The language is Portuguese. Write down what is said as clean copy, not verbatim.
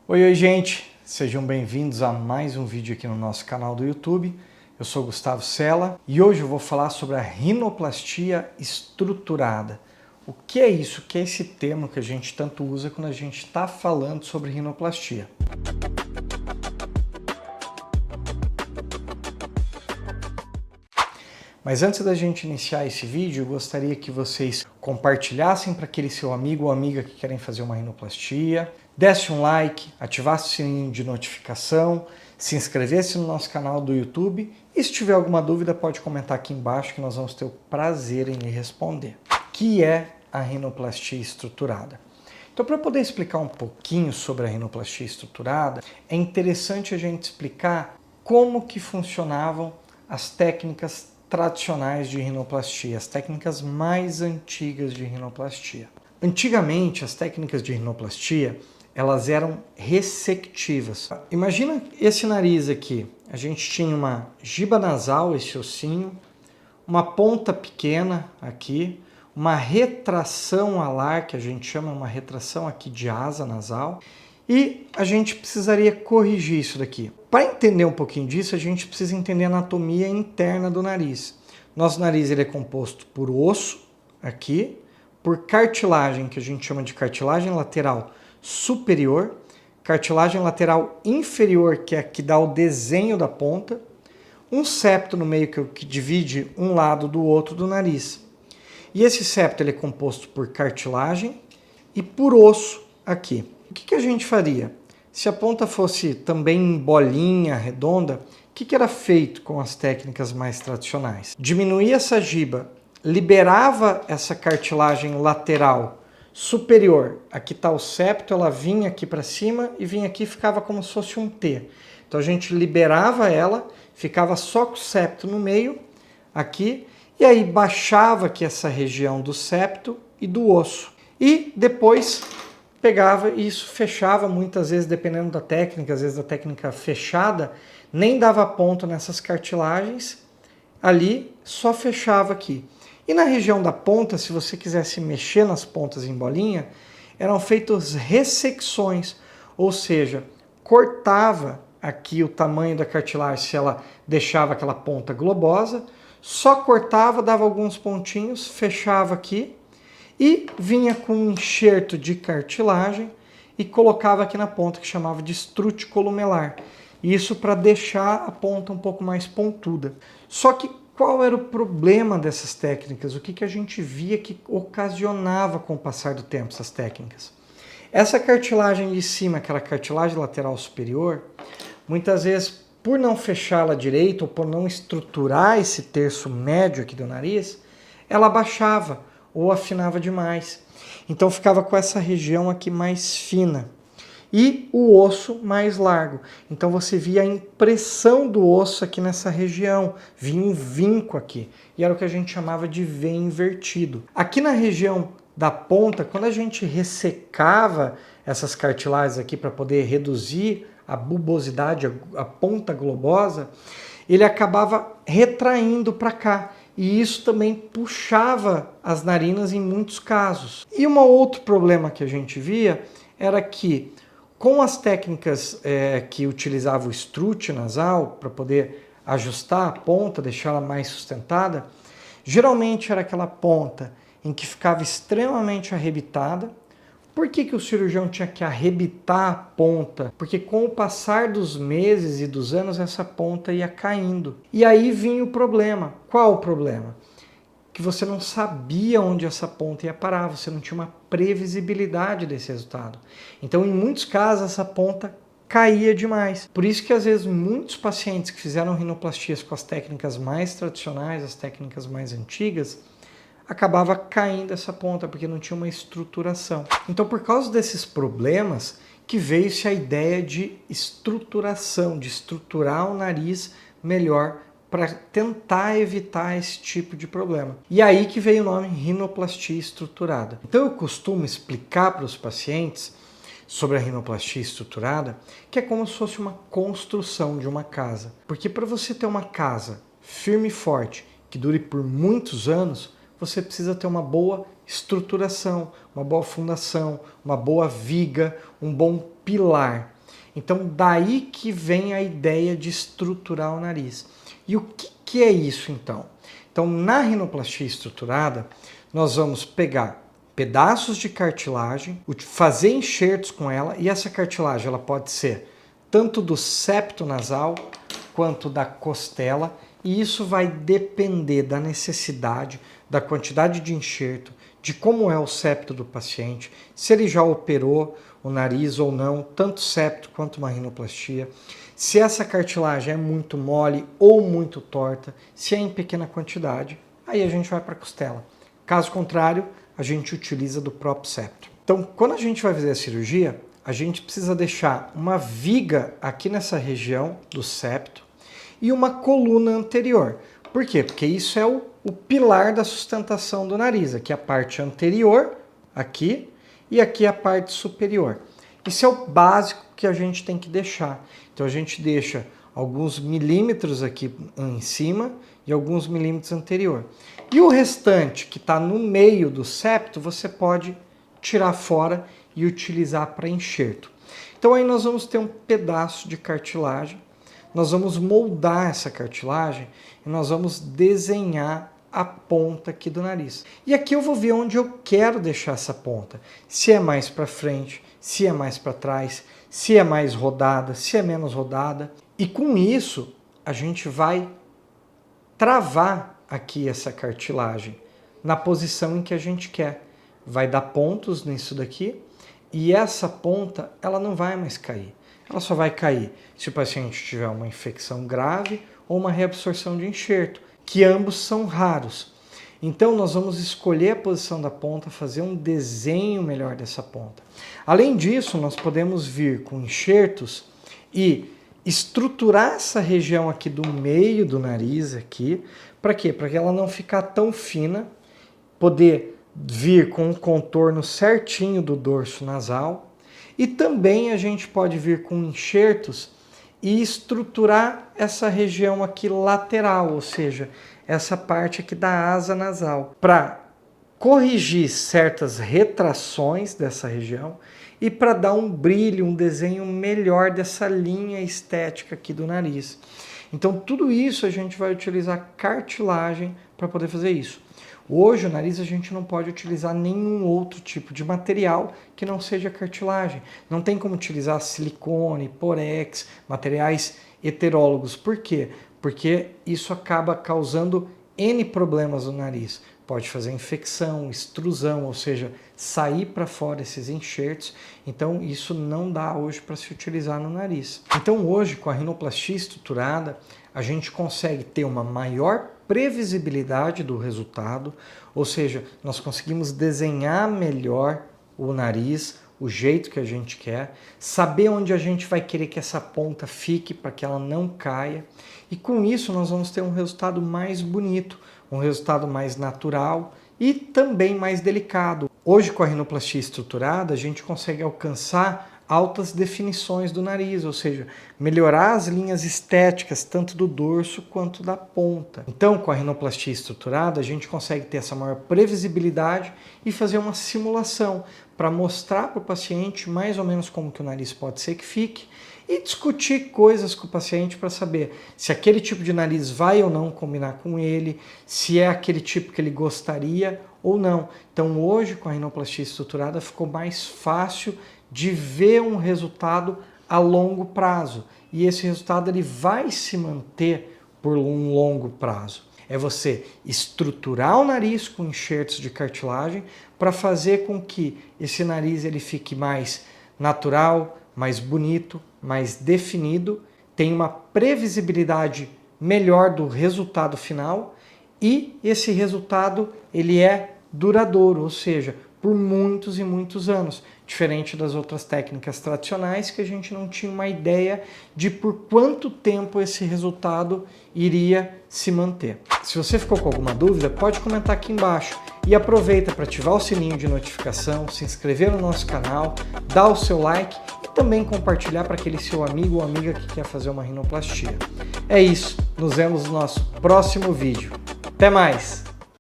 Oi, gente! Sejam bem-vindos a mais um vídeo aqui no nosso canal do YouTube. Eu sou Gustavo Sela e hoje eu vou falar sobre a rinoplastia estruturada. O que é isso? O que é esse termo que a gente tanto usa quando a gente está falando sobre rinoplastia? Mas antes da gente iniciar esse vídeo, eu gostaria que vocês compartilhassem para aquele seu amigo ou amiga que querem fazer uma rinoplastia, desse um like, ativasse o sininho de notificação, se inscrevesse no nosso canal do YouTube e se tiver alguma dúvida pode comentar aqui embaixo que nós vamos ter o prazer em lhe responder. O que é a rinoplastia estruturada? Então, para poder explicar um pouquinho sobre a rinoplastia estruturada, é interessante a gente explicar como que funcionavam as técnicas tradicionais de rinoplastia, as técnicas mais antigas de rinoplastia. Antigamente, as técnicas de rinoplastia, elas eram ressectivas. Imagina esse nariz aqui. A gente tinha uma giba nasal, esse ossinho, uma ponta pequena aqui, uma retração alar, que a gente chama uma retração aqui de asa nasal, e a gente precisaria corrigir isso daqui. Para entender um pouquinho disso, a gente precisa entender a anatomia interna do nariz. Nosso nariz ele é composto por osso, aqui, por cartilagem, que a gente chama de cartilagem lateral superior, cartilagem lateral inferior, que é a que dá o desenho da ponta, um septo no meio que divide um lado do outro do nariz. E esse septo ele é composto por cartilagem e por osso aqui. O que a gente faria? Se a ponta fosse também bolinha, redonda, o que era feito com as técnicas mais tradicionais? Diminuía essa giba, liberava essa cartilagem lateral superior. Aqui está o septo, ela vinha aqui para cima e vinha aqui e ficava como se fosse um T. Então a gente liberava ela, ficava só com o septo no meio, aqui, e aí baixava aqui essa região do septo e do osso. E depois pegava e isso fechava muitas vezes, dependendo da técnica, às vezes a técnica fechada, nem dava ponto nessas cartilagens, ali só fechava aqui. E na região da ponta, se você quisesse mexer nas pontas em bolinha, eram feitas ressecções, ou seja, cortava aqui o tamanho da cartilagem se ela deixava aquela ponta globosa, só cortava, dava alguns pontinhos, fechava aqui, e vinha com um enxerto de cartilagem e colocava aqui na ponta, que chamava de estrute columelar. Isso para deixar a ponta um pouco mais pontuda. Só que qual era o problema dessas técnicas? O que a gente via que ocasionava com o passar do tempo essas técnicas? Essa cartilagem de cima, aquela cartilagem lateral superior, muitas vezes, por não fechá-la direito ou por não estruturar esse terço médio aqui do nariz, ela baixava ou afinava demais. Então ficava com essa região aqui mais fina e o osso mais largo. Então você via a impressão do osso aqui nessa região, vinha um vinco aqui, e era o que a gente chamava de V invertido. Aqui na região da ponta, quando a gente ressecava essas cartilagens aqui para poder reduzir a bulbosidade, a ponta globosa, ele acabava retraindo para cá. E isso também puxava as narinas em muitos casos. E um outro problema que a gente via era que, com as técnicas que utilizavam o estrute nasal para poder ajustar a ponta, deixá-la mais sustentada, geralmente era aquela ponta em que ficava extremamente arrebitada. Por que o cirurgião tinha que arrebitar a ponta? Porque com o passar dos meses e dos anos, essa ponta ia caindo. E aí vinha o problema. Qual o problema? Que você não sabia onde essa ponta ia parar, você não tinha uma previsibilidade desse resultado. Então, em muitos casos, essa ponta caía demais. Por isso que, às vezes, muitos pacientes que fizeram rinoplastias com as técnicas mais tradicionais, as técnicas mais antigas, acabava caindo essa ponta, porque não tinha uma estruturação. Então, por causa desses problemas, que veio-se a ideia de estruturação, de estruturar o nariz melhor para tentar evitar esse tipo de problema. E aí que veio o nome rinoplastia estruturada. Então eu costumo explicar para os pacientes sobre a rinoplastia estruturada que é como se fosse uma construção de uma casa. Porque para você ter uma casa firme e forte, que dure por muitos anos, você precisa ter uma boa estruturação, uma boa fundação, uma boa viga, um bom pilar. Então daí que vem a ideia de estruturar o nariz. E o que é isso então? Então na rinoplastia estruturada, nós vamos pegar pedaços de cartilagem, fazer enxertos com ela, e essa cartilagem ela pode ser tanto do septo nasal quanto da costela, e isso vai depender da necessidade, da quantidade de enxerto, de como é o septo do paciente, se ele já operou o nariz ou não, tanto septo quanto uma rinoplastia, se essa cartilagem é muito mole ou muito torta, se é em pequena quantidade, aí a gente vai para a costela. Caso contrário, a gente utiliza do próprio septo. Então, quando a gente vai fazer a cirurgia, a gente precisa deixar uma viga aqui nessa região do septo e uma coluna anterior. Por quê? Porque isso é o pilar da sustentação do nariz. Aqui a parte anterior, aqui, e aqui a parte superior. Isso é o básico que a gente tem que deixar. Então a gente deixa alguns milímetros aqui em cima e alguns milímetros anterior. E o restante, que está no meio do septo, você pode tirar fora e utilizar para enxerto. Então aí nós vamos ter um pedaço de cartilagem, nós vamos moldar essa cartilagem e nós vamos desenhar a ponta aqui do nariz. E aqui eu vou ver onde eu quero deixar essa ponta. Se é mais para frente, se é mais para trás, se é mais rodada, se é menos rodada. E com isso, a gente vai travar aqui essa cartilagem na posição em que a gente quer. Vai dar pontos nisso daqui e essa ponta ela não vai mais cair. Ela só vai cair se o paciente tiver uma infecção grave ou uma reabsorção de enxerto, que ambos são raros. Então nós vamos escolher a posição da ponta, fazer um desenho melhor dessa ponta. Além disso, nós podemos vir com enxertos e estruturar essa região aqui do meio do nariz aqui. Para quê? Para que ela não ficar tão fina, poder vir com um contorno certinho do dorso nasal. E também a gente pode vir com enxertos e estruturar essa região aqui lateral, ou seja, essa parte aqui da asa nasal, para corrigir certas retrações dessa região e para dar um brilho, um desenho melhor dessa linha estética aqui do nariz. Então tudo isso a gente vai utilizar cartilagem para poder fazer isso. Hoje o nariz a gente não pode utilizar nenhum outro tipo de material que não seja cartilagem. Não tem como utilizar silicone, porex, materiais heterólogos. Por quê? Porque isso acaba causando N problemas no nariz. Pode fazer infecção, extrusão, ou seja, sair para fora esses enxertos. Então isso não dá hoje para se utilizar no nariz. Então hoje com a rinoplastia estruturada a gente consegue ter uma maior previsibilidade do resultado, ou seja, nós conseguimos desenhar melhor o nariz, o jeito que a gente quer, saber onde a gente vai querer que essa ponta fique para que ela não caia, e com isso nós vamos ter um resultado mais bonito, um resultado mais natural e também mais delicado. Hoje com a rinoplastia estruturada a gente consegue alcançar altas definições do nariz, ou seja, melhorar as linhas estéticas tanto do dorso quanto da ponta. Então, com a rinoplastia estruturada, a gente consegue ter essa maior previsibilidade e fazer uma simulação para mostrar para o paciente mais ou menos como que o nariz pode ser que fique e discutir coisas com o paciente para saber se aquele tipo de nariz vai ou não combinar com ele, se é aquele tipo que ele gostaria ou não. Então, hoje, com a rinoplastia estruturada, ficou mais fácil de ver um resultado a longo prazo. E esse resultado ele vai se manter por um longo prazo. É você estruturar o nariz com enxertos de cartilagem para fazer com que esse nariz ele fique mais natural, mais bonito, mais definido, tenha uma previsibilidade melhor do resultado final e esse resultado ele é duradouro, ou seja, por muitos e muitos anos, diferente das outras técnicas tradicionais que a gente não tinha uma ideia de por quanto tempo esse resultado iria se manter. Se você ficou com alguma dúvida, pode comentar aqui embaixo e aproveita para ativar o sininho de notificação, se inscrever no nosso canal, dar o seu like e também compartilhar para aquele seu amigo ou amiga que quer fazer uma rinoplastia. É isso, nos vemos no nosso próximo vídeo. Até mais!